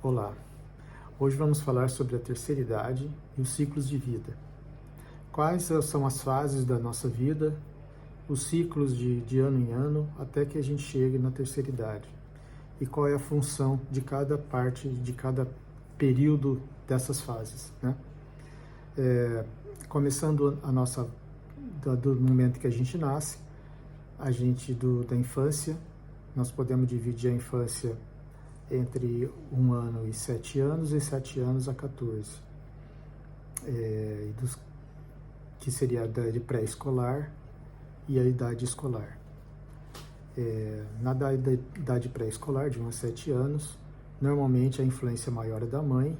Olá, hoje vamos falar sobre a terceira idade e os ciclos de vida. Quais são as fases da nossa vida, os ciclos de ano em ano, até que a gente chegue na terceira idade? E qual é a função de cada parte, de cada período dessas fases, né? Começando a nossa, do momento que a gente nasce, da infância, nós podemos dividir a infância entre 1 ano e 7 anos e 7 anos a 14, que seria a idade pré-escolar e a idade escolar. Na idade pré-escolar, de 1 a 7 anos, normalmente a influência maior é da mãe,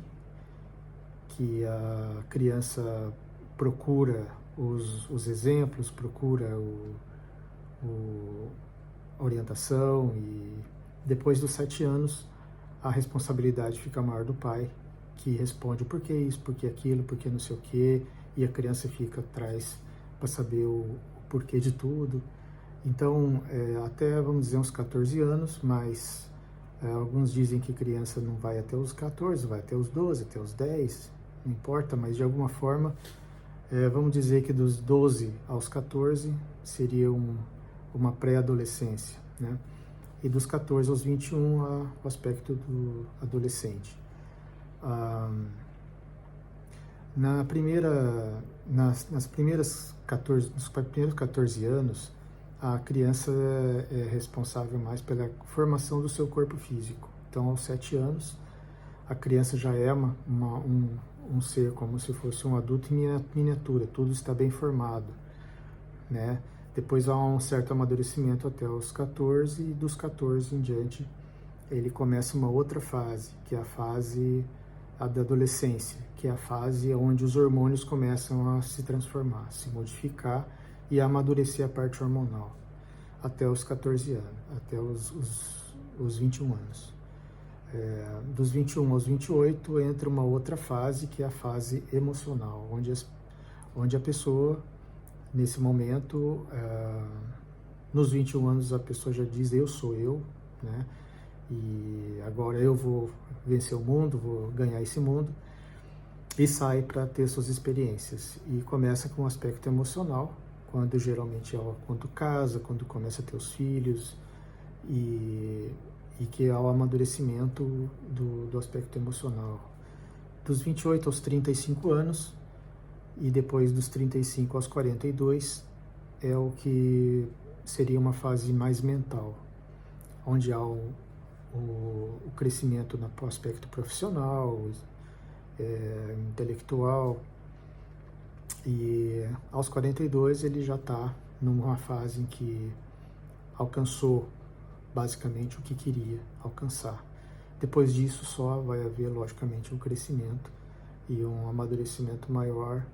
que a criança procura os exemplos, procura a orientação, e depois dos 7 anos a responsabilidade fica maior do pai, que responde por que isso, por que aquilo, por que não sei o quê, e a criança fica atrás para saber o porquê de tudo. Então, até, vamos dizer, uns 14 anos, mas alguns dizem que criança não vai até os 14, vai até os 12, até os 10, não importa, mas de alguma forma, vamos dizer que dos 12 aos 14 seria uma pré-adolescência, né? E dos 14 aos 21, o aspecto do adolescente. Nos primeiros 14 anos, a criança é responsável mais pela formação do seu corpo físico. Então, aos 7 anos, a criança já é um ser como se fosse um adulto em miniatura, tudo está bem formado, né? Depois há um certo amadurecimento até os 14, e dos 14 em diante ele começa uma outra fase, que é a fase da adolescência, que é a fase onde os hormônios começam a se transformar, se modificar e a amadurecer a parte hormonal, até os 14 anos, até os 21 anos. Dos 21 aos 28 entra uma outra fase, que é a fase emocional, onde a pessoa, nesse momento, nos 21 anos, a pessoa já diz: eu sou eu, né? E agora eu vou vencer o mundo, vou ganhar esse mundo, e sai para ter suas experiências. E começa com o aspecto emocional, quando geralmente quando casa, quando começa a ter os filhos, e que é o amadurecimento do aspecto emocional. Dos 28 aos 35 anos, e depois dos 35 aos 42, é o que seria uma fase mais mental, onde há o crescimento no aspecto profissional, intelectual, e aos 42 ele já está numa fase em que alcançou basicamente o que queria alcançar. Depois disso só vai haver, logicamente, um crescimento e um amadurecimento maior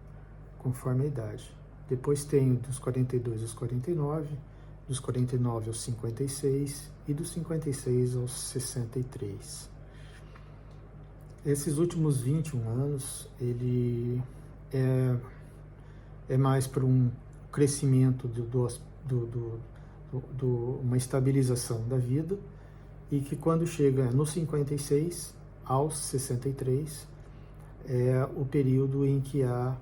conforme a idade. Depois tem dos 42 aos 49, dos 49 aos 56 e dos 56 aos 63. Esses últimos 21 anos, ele é mais para um crescimento uma estabilização da vida, e que quando chega nos 56 aos 63 é o período em que há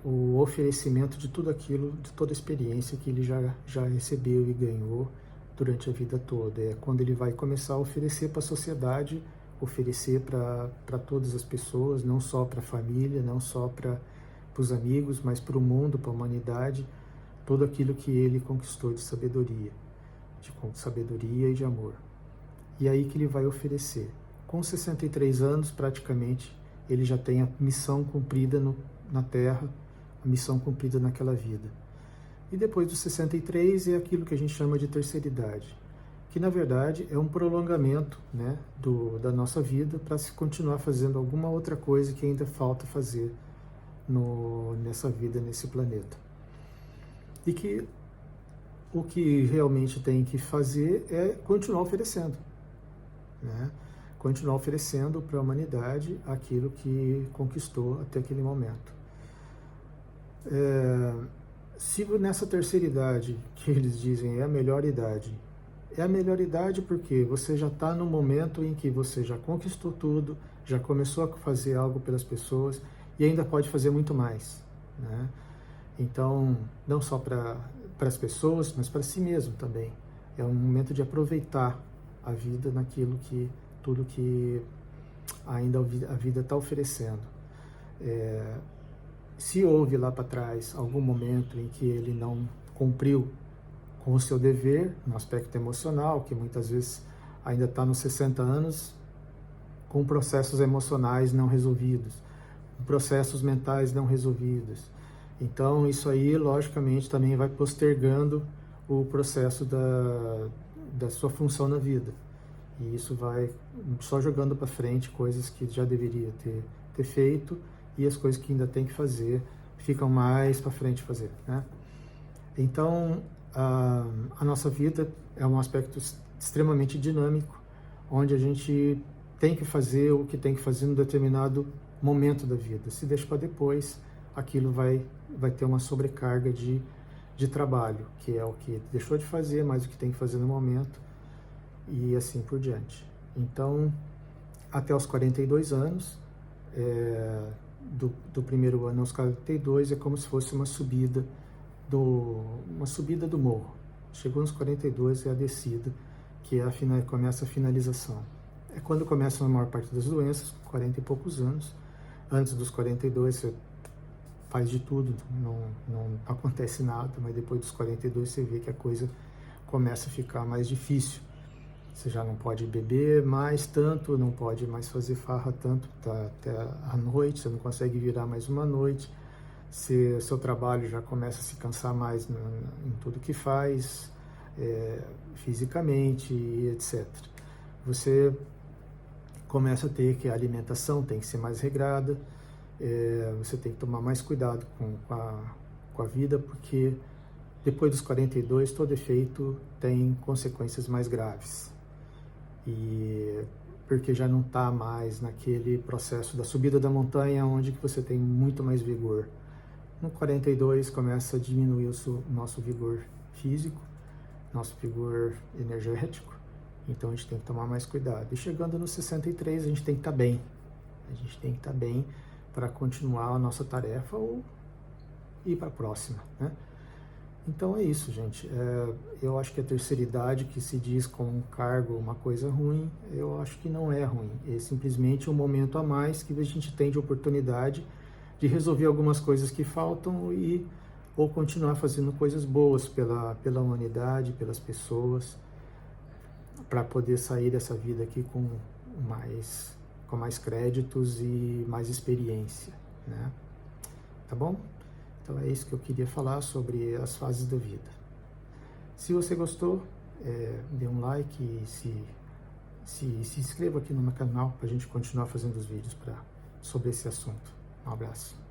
o oferecimento de tudo aquilo, de toda a experiência que ele já recebeu e ganhou durante a vida toda. É quando ele vai começar a oferecer para a sociedade, oferecer para todas as pessoas, não só para a família, não só para os amigos, mas para o mundo, para a humanidade, tudo aquilo que ele conquistou de sabedoria e de amor. E aí que ele vai oferecer. Com 63 anos, praticamente, ele já tem a missão cumprida na Terra, a missão cumprida naquela vida. E depois dos 63 é aquilo que a gente chama de terceira idade, que na verdade é um prolongamento, né, da nossa vida, para se continuar fazendo alguma outra coisa que ainda falta fazer nessa vida, nesse planeta. E que o que realmente tem que fazer é continuar oferecendo, né? Continuar oferecendo para a humanidade aquilo que conquistou até aquele momento. Se nessa terceira idade, que eles dizem é a melhor idade, É a melhor idade porque você já está no momento em que você já conquistou tudo, já começou a fazer algo pelas pessoas e ainda pode fazer muito mais, né? Então, não só para as pessoas, mas para si mesmo também. É um momento de aproveitar a vida naquilo que, tudo que ainda a vida está oferecendo. Se houve lá para trás algum momento em que ele não cumpriu com o seu dever, no aspecto emocional, que muitas vezes ainda está nos 60 anos, com processos emocionais não resolvidos, com processos mentais não resolvidos. Então, isso aí, logicamente, também vai postergando o processo da sua função na vida. E isso vai só jogando para frente coisas que já deveria ter feito, e as coisas que ainda tem que fazer ficam mais para frente fazer, né? Então, a nossa vida é um aspecto extremamente dinâmico, onde a gente tem que fazer o que tem que fazer num determinado momento da vida. Se deixa para depois, aquilo vai ter uma sobrecarga de trabalho, que é o que deixou de fazer, mais o que tem que fazer no momento, e assim por diante. Então, até os 42 anos, do primeiro ano aos 42, é como se fosse uma subida do morro. Chegou nos 42 é a descida, que é começa a finalização. É quando começam a maior parte das doenças, 40 e poucos anos. Antes dos 42 você faz de tudo, não acontece nada, mas depois dos 42 você vê que a coisa começa a ficar mais difícil. Você já não pode beber mais tanto, não pode mais fazer farra tanto até a noite, você não consegue virar mais uma noite. Seu trabalho já começa a se cansar mais em tudo que faz, fisicamente e etc. Você começa a ter que a alimentação tem que ser mais regrada, você tem que tomar mais cuidado com a vida, porque depois dos 42 todo efeito tem consequências mais graves. E porque já não está mais naquele processo da subida da montanha, onde que você tem muito mais vigor. No 42 começa a diminuir o nosso vigor físico, nosso vigor energético, então a gente tem que tomar mais cuidado. E chegando no 63 a gente tem que estar bem, a gente tem que estar bem para continuar a nossa tarefa ou ir para a próxima, né? Então é isso, gente. Eu acho que a terceira idade, que se diz com um cargo uma coisa ruim, eu acho que não é ruim. É simplesmente um momento a mais que a gente tem de oportunidade de resolver algumas coisas que faltam ou continuar fazendo coisas boas pela humanidade, pelas pessoas, para poder sair dessa vida aqui com mais créditos e mais experiência, né? Tá bom? Então é isso que eu queria falar sobre as fases da vida. Se você gostou, dê um like e se inscreva aqui no meu canal para a gente continuar fazendo os vídeos sobre esse assunto. Um abraço.